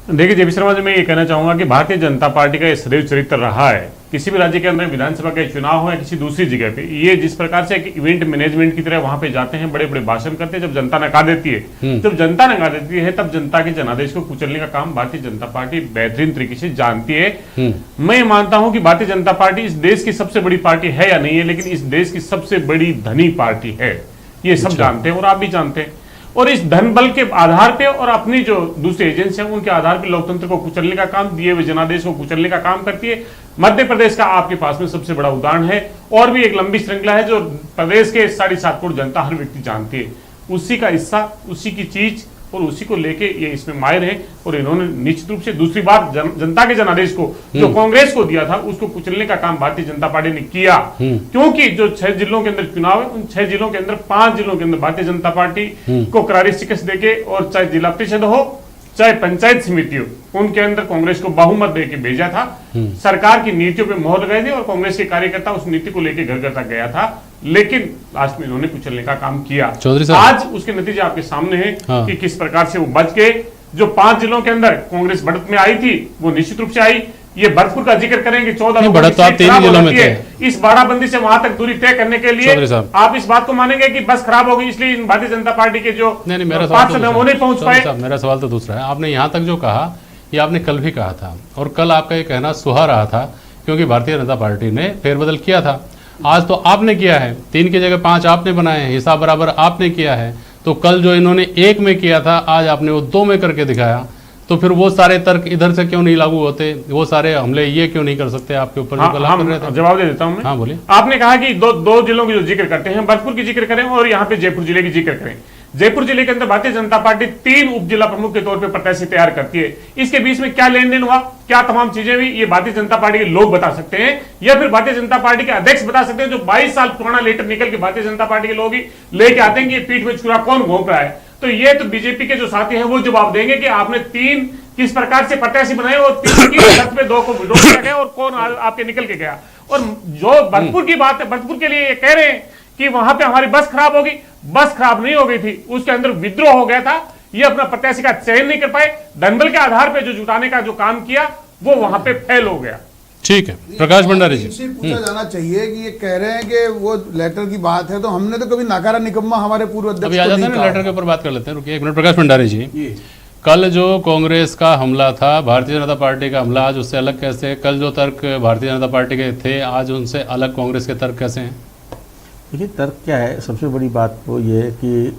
देखिए जेपी शर्मा जी, मैं ये कहना चाहूंगा कि भारतीय जनता पार्टी का ये सदैव चरित्र रहा है, किसी भी राज्य के अंदर विधानसभा का चुनाव हो या किसी दूसरी जगह पे, ये जिस प्रकार से एक इवेंट मैनेजमेंट की तरह वहां पे जाते हैं, बड़े बड़े भाषण करते हैं, जब जनता नकार देती है, जब जनता नकार देती है तब जनता के जनादेश को कुचलने का काम भारतीय जनता पार्टी बेहतरीन तरीके से जानती है। मैं मानता हूं कि भारतीय जनता पार्टी इस देश की सबसे बड़ी पार्टी है या नहीं है, लेकिन इस देश की सबसे बड़ी धनी पार्टी है, ये सब जानते हैं और आप भी जानते हैं। और इस धन बल के आधार पे और अपनी जो दूसरे एजेंसी हैं उनके आधार पे लोकतंत्र को कुचलने का काम, दिए हुए जनादेश को कुचलने का काम करती है। मध्य प्रदेश का आपके पास में सबसे बड़ा उदाहरण है, और भी एक लंबी श्रृंखला है जो प्रदेश के 7.5 करोड़ जनता हर व्यक्ति जानती है, उसी का हिस्सा, उसी की चीज और उसी को लेके ये इसमें माहिर है। और इन्होंने निश्चित रूप से दूसरी बात, जनता के जनादेश को जो कांग्रेस को दिया था उसको कुचलने का काम भारतीय जनता पार्टी ने किया, क्योंकि जो 6 जिलों के अंदर चुनाव है उन 6 जिलों के अंदर 5 जिलों के अंदर भारतीय जनता पार्टी को करारी शिकस्त देके, और चाहे जिला परिषद हो चाहे पंचायत समिति हो, उनके अंदर कांग्रेस को बहुमत देके भेजा था। सरकार की नीतियों पे मोहर लगाई थी और कांग्रेस के कार्यकर्ता उस नीति को लेकर घर घर तक गया था, लेकिन लास्ट में इन्होंने कुचलने का काम किया। आज उसके नतीजे आपके सामने हैं कि किस प्रकार से वो बच गए। जो 5 जिलों के अंदर कांग्रेस बढ़त में आई थी वो निश्चित रूप से आई। ये भरतपुर का जिक्र करेंगे, 14 बढ़त तो आप 3 जिलों में थे। इस बाड़ाबंदी से वहां तक दूरी तय करने के लिए आप इस बात को मानेंगे कि बस खराब हो गई, इसलिए भारतीय जनता पार्टी के जो मेरा नहीं पहुंच पाए। मेरा सवाल तो दूसरा है। आपने यहाँ तक जो कहा ये आपने कल भी कहा था, और कल आपका ये कहना सुहा रहा था क्योंकि भारतीय जनता पार्टी ने फेरबदल किया था। आज तो आपने किया है, 3 की जगह 5 आपने बनाए हैं, हिसाब बराबर आपने किया है। तो कल जो इन्होंने 1 में किया था, आज आपने वो 2 में करके दिखाया। तो फिर वो सारे तर्क इधर से क्यों नहीं लागू होते, वो सारे हमले ये क्यों नहीं कर सकते आपके ऊपर? जवाब दे देता हूं मैं। हाँ बोलिए। आपने कहा कि दो जिलों की जो जिक्र करते हैं, भरतपुर की जिक्र करें और यहाँ पे जयपुर जिले की जिक्र करें। जयपुर जिले के अंदर भारतीय जनता पार्टी 3 उप जिला प्रमुख के तौर पे प्रत्याशी तैयार करती है। इसके बीच में क्या लेन देन हुआ, क्या तमाम चीजें हुई, ये भारतीय जनता पार्टी के लोग बता सकते हैं, या फिर भारतीय जनता पार्टी के अध्यक्ष बता सकते हैं, जो 22 साल पुराना लेटर निकल के भारतीय जनता पार्टी के लोग ही लेके आते हैं कि पीठ में छुरा कौन घोंप रहा है। तो ये तो बीजेपी के जो साथी हैं वो जवाब देंगे कि आपने 3 किस प्रकार से प्रत्याशी बनाए और 3 की शर्त पे 2 को विड्रॉ किया गया और कौन आपके निकल के गया। और जो भरतपुर की बात है, भरतपुर के लिए ये कह रहे हैं कि वहां पे हमारी बस खराब होगी, बस खराब नहीं हो गई थी, उसके अंदर विद्रोह हो गया था। ये अपना प्रत्याशी का चयन नहीं कर पाए, धनबल के आधार पे जो जुटाने का जो काम किया वो वहां पे फेल हो गया। ठीक है, प्रकाश भंडारी जी इनसे पूछा जाना चाहिए कि ये कह रहे हैं कि वो लेटर की बात है, तो हमने तो कभी नाकारा निकम्मा हमारे पूर्व अध्यक्ष अभी आ जाते हैं, लेटर के ऊपर बात कर लेते हैं। रुकिए 1 मिनट। प्रकाश भंडारी जी, कल जो कांग्रेस का हमला था, भारतीय जनता पार्टी का हमला, आज उससे अलग कैसे? कल जो तर्क भारतीय जनता पार्टी के थे, आज उनसे अलग कांग्रेस के तर्क कैसे हैं? देखिए तर्क क्या है, सबसे बड़ी बात तो ये है कि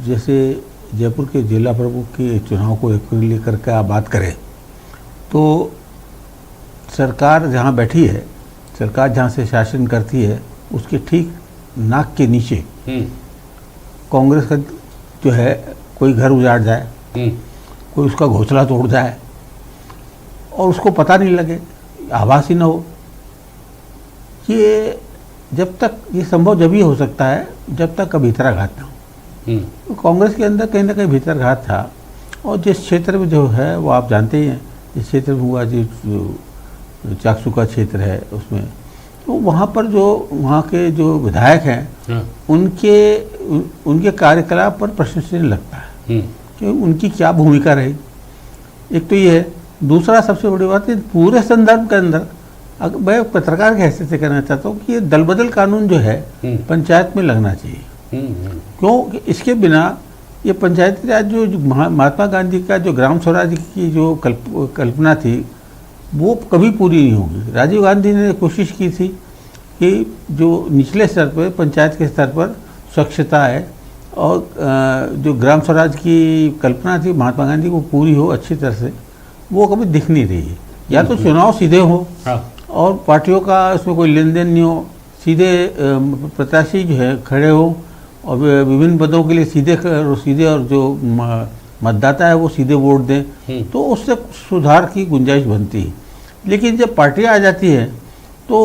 जैसे जयपुर के जिला प्रमुख के चुनाव को लेकर के आप बात करें तो सरकार जहाँ बैठी है, सरकार जहाँ से शासन करती है, उसके ठीक नाक के नीचे कांग्रेस का जो है कोई घर उजाड़ जाए, कोई उसका घोंसला तोड़ जाए और उसको पता नहीं लगे, आभास ही ना हो, ये जब तक ये संभव जब ही हो सकता है जब तक का भीतराघात ना हो। तो कांग्रेस के अंदर कहीं ना कहीं भीतराघात था, और जिस क्षेत्र में जो है वो आप जानते ही हैं, जिस क्षेत्र में हुआ, जो चाकसू का क्षेत्र है उसमें, तो वहाँ पर जो वहाँ के जो विधायक हैं उनके कार्यकलाप पर प्रश्न चिन्ह लगता है कि उनकी क्या भूमिका रही। एक तो ये है। दूसरा सबसे बड़ी बात है, पूरे संदर्भ के अंदर मैं पत्रकार के हैसियत से कहना चाहता हूँ कि ये दल बदल कानून जो है पंचायत में लगना चाहिए। क्यों? इसके बिना ये पंचायती राज जो महात्मा गांधी का जो ग्राम स्वराज की जो कल्पना थी वो कभी पूरी नहीं होगी। राजीव गांधी ने कोशिश की थी कि जो निचले स्तर पर, पंचायत के स्तर पर स्वच्छता है और जो ग्राम स्वराज की कल्पना थी महात्मा गांधी को पूरी हो अच्छी तरह से, वो कभी दिख नहीं रही है। या तो चुनाव सीधे हो और पार्टियों का उसमें कोई लेन देन नहीं हो, सीधे प्रत्याशी जो है खड़े हो और विभिन्न पदों के लिए सीधे और जो मतदाता है वो सीधे वोट दें, तो उससे सुधार की गुंजाइश बनती है। लेकिन जब पार्टियां आ जाती हैं तो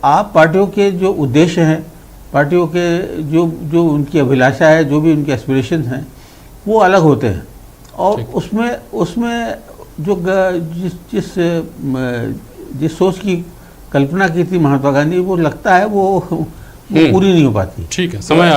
आप पार्टियों के जो उद्देश्य हैं, पार्टियों के जो उनकी अभिलाषा है, जो भी उनके एस्पिरेशंस हैं, वो अलग होते हैं। और उसमें जो जिस सोच की कल्पना की थी महात्मा गांधी, वो लगता है वो पूरी नहीं हो पाती। ठीक है, समय